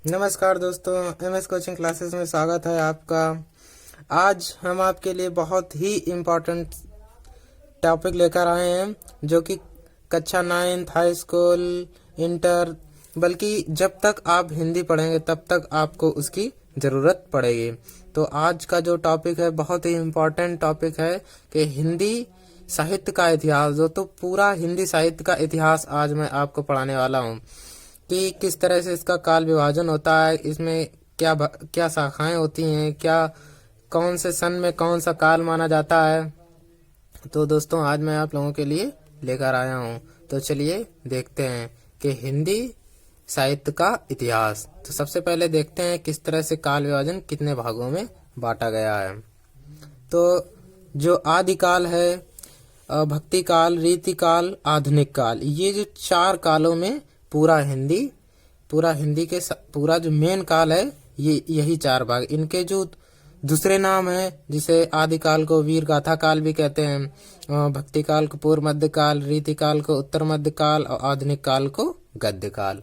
नमस्कार दोस्तों, MS coaching classes में स्वागत है आपका। आज हम आपके लिए बहुत ही इम्पोर्टेंट टॉपिक लेकर आए हैं, जो कि कक्षा 9 हाई स्कूल, इंटर, बल्कि जब तक आप हिंदी पढ़ेंगे तब तक आपको उसकी ज़रूरत पड़ेगी। तो आज का जो टॉपिक है बहुत ही इम्पोर्टेंट टॉपिक है कि हिंदी साहित्य का इतिहास। तो पूरा हिंदी साहित्य का इतिहास आज मैं आपको पढ़ाने वाला हूँ कि किस तरह से इसका काल विभाजन होता है, इसमें क्या क्या शाखाएं होती हैं, क्या कौन से सन में कौन सा काल माना जाता है। तो दोस्तों आज मैं आप लोगों के लिए लेकर आया हूँ। तो चलिए देखते हैं कि हिंदी साहित्य का इतिहास। तो सबसे पहले देखते हैं किस तरह से काल विभाजन कितने भागों में बांटा गया है। तो जो आदिकाल है, भक्ति काल, रीति काल, आधुनिक काल, ये जो 4 कालों में पूरा हिंदी के पूरा जो मेन काल है ये यही 4 भाग। इनके जो दूसरे नाम है, जिसे आदिकाल को वीर गाथा काल भी कहते हैं, भक्ति काल को पूर्व मध्य काल, रीति काल को उत्तर मध्य काल और आधुनिक काल को गद्य काल।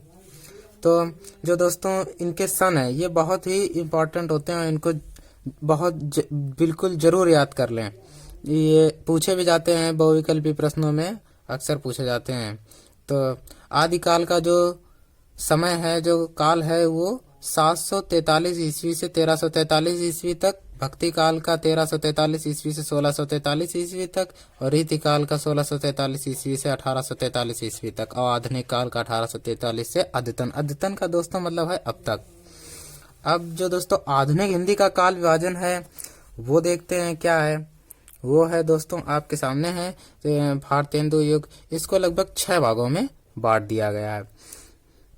तो जो दोस्तों इनके सन है ये बहुत ही इम्पोर्टेंट होते हैं, इनको बिल्कुल जरूर याद कर लें। ये पूछे भी जाते हैं, बहुविकल्पी प्रश्नों में अक्सर पूछे जाते हैं। तो आदिकाल का जो समय है, जो काल है, वो 743 ईस्वी से 1343 ईस्वी तक, भक्ति काल का 1343 ईस्वी से 1643 ईस्वी तक, और रीति काल का 1643 ईस्वी से 1843 ईस्वी तक, और आधुनिक काल का 1843 से अद्यतन का दोस्तों मतलब है अब तक। अब जो दोस्तों आधुनिक हिंदी का काल विभाजन है वो देखते हैं क्या है। वो है दोस्तों आपके सामने है भारतेंदु युग। इसको लगभग 6 भागों में बांट दिया गया है।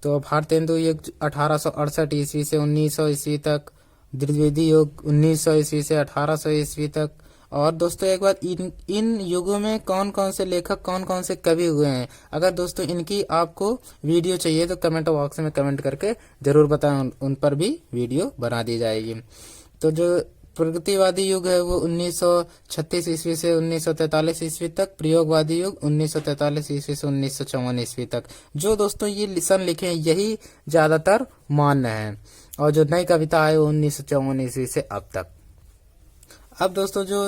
तो भारतेंदु युग 1868 ईस्वी से 1900 ईस्वी तक, द्विवेदी युग 1900 ईस्वी से 1800 ईस्वी तक। और दोस्तों एक बात, इन युगों में कौन कौन से लेखक, कौन कौन से कवि हुए हैं, अगर दोस्तों इनकी आपको वीडियो चाहिए तो कमेंट बॉक्स में कमेंट करके जरूर बताएं, उन पर भी वीडियो बना दी जाएगी। तो जो प्रगतिवादी युग है वो 1936 ईस्वी से 1943 ईस्वी तक, प्रयोगवादी युग 1943 ईस्वी से 1954 ईस्वी तक। जो दोस्तों ये सन लिखे हैं यही ज्यादातर मान्य है, और जो नई कविता है वो 1954 ईस्वी से अब तक। अब दोस्तों जो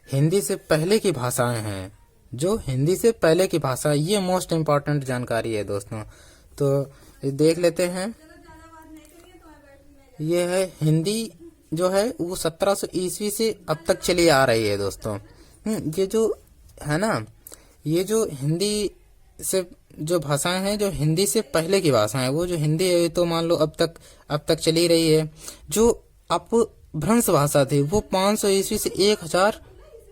हिंदी से पहले की भाषाएं हैं, जो हिंदी से पहले की भाषा, ये मोस्ट इम्पॉर्टेंट जानकारी है दोस्तों। तो देख लेते हैं। ये है हिंदी जो है वो 1700 ईस्वी से अब तक चली आ रही है दोस्तों। ये जो है ना, ये जो हिंदी से जो भाषाएं हैं, जो हिंदी से पहले की भाषाएं, वो जो हिंदी है तो मान लो अब तक चली रही है। जो अपभ्रंश भाषा थी वो 500 ईस्वी से 1000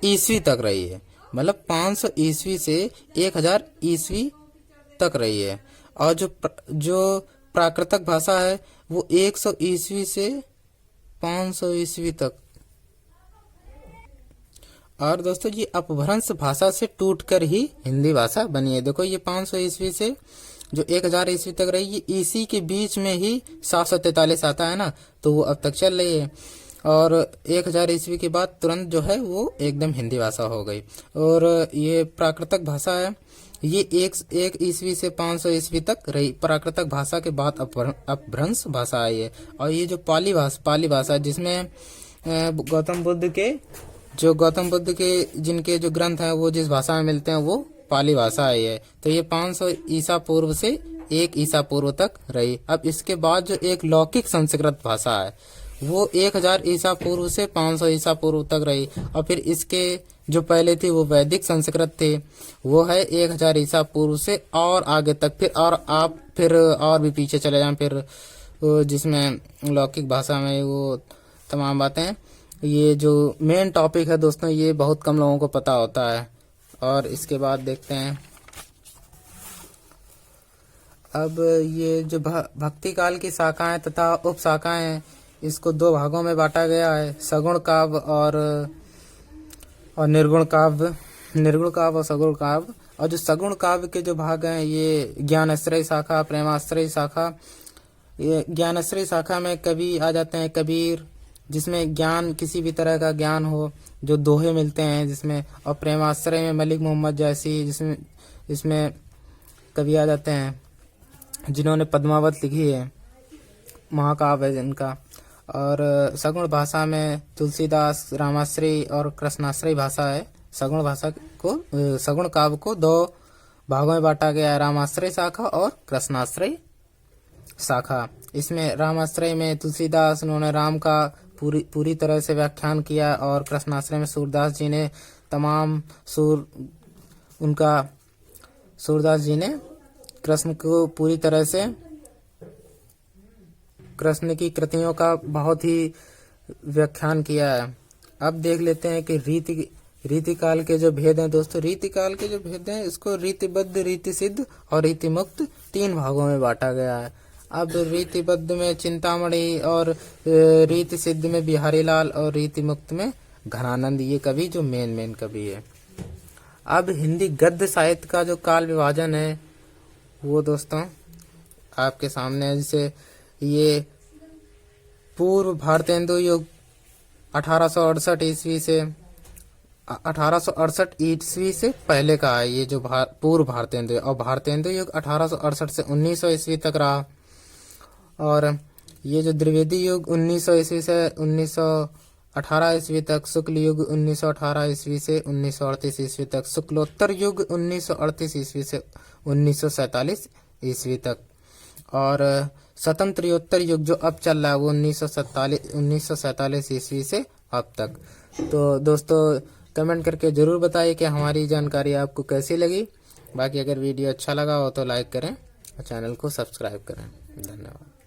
ईस्वी तक रही है। मतलब 500 ईस्वी से 1000 ईस्वी तक रही है। और जो प्राकृतिक भाषा है वो 100 ईस्वी से 500 ईस्वी तक। और दोस्तों ये अपभ्रंश भाषा से टूटकर ही हिंदी भाषा बनी है। देखो ये 500 ईस्वी से जो 1000 ईस्वी तक रही, ये इसी के बीच में ही 743 आता है ना, तो वो अब तक चल रही है। और 1000 ईस्वी के बाद तुरंत जो है वो एकदम हिंदी भाषा हो गई। और ये प्राकृतिक भाषा है, ये एक ईस्वी से 500 ईस्वी तक रही। प्राकृतिक भाषा के बाद अपभ्रंश भाषा आई है। और ये जो पाली भाषा जिसमें गौतम बुद्ध के जिनके जो ग्रंथ हैं वो जिस भाषा में मिलते हैं वो पाली भाषा आई है। तो ये 500 ईसा पूर्व से 1 ईसा पूर्व तक रही। अब इसके बाद जो एक लौकिक संस्कृत भाषा है वो 1000 ईसा पूर्व से 500 ईसा पूर्व तक रही। और फिर इसके जो पहले थी वो वैदिक संस्कृत थे, वो है 1000 ईसा पूर्व से और आगे तक। फिर और भी पीछे चले जाएं, फिर जिसमें लौकिक भाषा में वो तमाम बातें। ये जो मेन टॉपिक है दोस्तों ये बहुत कम लोगों को पता होता है। और इसके बाद देखते हैं। अब ये जो भक्ति काल की शाखाएं तथा उप शाखाएं हैं, इसको 2 भागों में बांटा गया है, सगुण काव्य और निर्गुण काव्य और सगुण काव्य। और जो सगुण काव्य के जो भाग हैं ये ज्ञानाश्रय शाखा, प्रेमाश्रय शाखा। ये ज्ञानाश्रय शाखा में कवि आ जाते हैं कबीर, जिसमें ज्ञान, किसी भी तरह का ज्ञान हो, जो दोहे मिलते हैं जिसमें। और प्रेमाश्रय में मलिक मोहम्मद जैसी, जिसमें कवि आ जाते हैं जिन्होंने पद्मावत लिखी है। महाकाव्य है जिनका। और सगुण भाषा में तुलसीदास, रामाश्रय और कृष्णाश्रय भाषा है। सगुण भाषा को सगुण काव्य को दो भागों में बांटा गया है, रामाश्रय शाखा और कृष्णाश्रय शाखा। इसमें रामाश्रय में तुलसीदास उन्होंने राम का पूरी तरह से व्याख्यान किया और कृष्णाश्रय में सूरदास जी ने सूरदास जी ने कृष्ण को पूरी तरह से कृष्ण की कृतियों का बहुत ही व्याख्यान किया है। अब देख लेते हैं कि रीति काल के जो भेद हैं दोस्तों। रीति काल के जो भेद हैं इसको रीतिबद्ध, रीति सिद्ध और रीति मुक्त 3 भागों में बांटा गया है। अब रीतिबद्ध में चिंतामणि और रीति सिद्ध में बिहारी लाल और रीति मुक्त में घनानंद, ये कवि जो मेन कवि है। अब हिंदी गद्य साहित्य का जो काल विभाजन है वो दोस्तों आपके सामने है। जैसे ये पूर्व भारतेंदु युग 1868 ईस्वी से 1868 ईस्वी से पहले का है ये जो पूर्व भारतेंदु, और भारतेंदु युग 1868 से 1900 ईस्वी तक रहा। और ये जो द्विवेदी युग 1900 ईस्वी से 1918 ईस्वी तक, शुक्ल युग 1918 ईस्वी से 1938 ईस्वी तक, शुक्लोत्तर युग 1938 ईस्वी से 1947 ईस्वी तक, और स्वतंत्रोत्तर युग जो अब चल रहा है वो 1947 ईस्वी से अब तक। तो दोस्तों कमेंट करके जरूर बताइए कि हमारी जानकारी आपको कैसी लगी। बाकी अगर वीडियो अच्छा लगा हो तो लाइक करें और चैनल को सब्सक्राइब करें। धन्यवाद।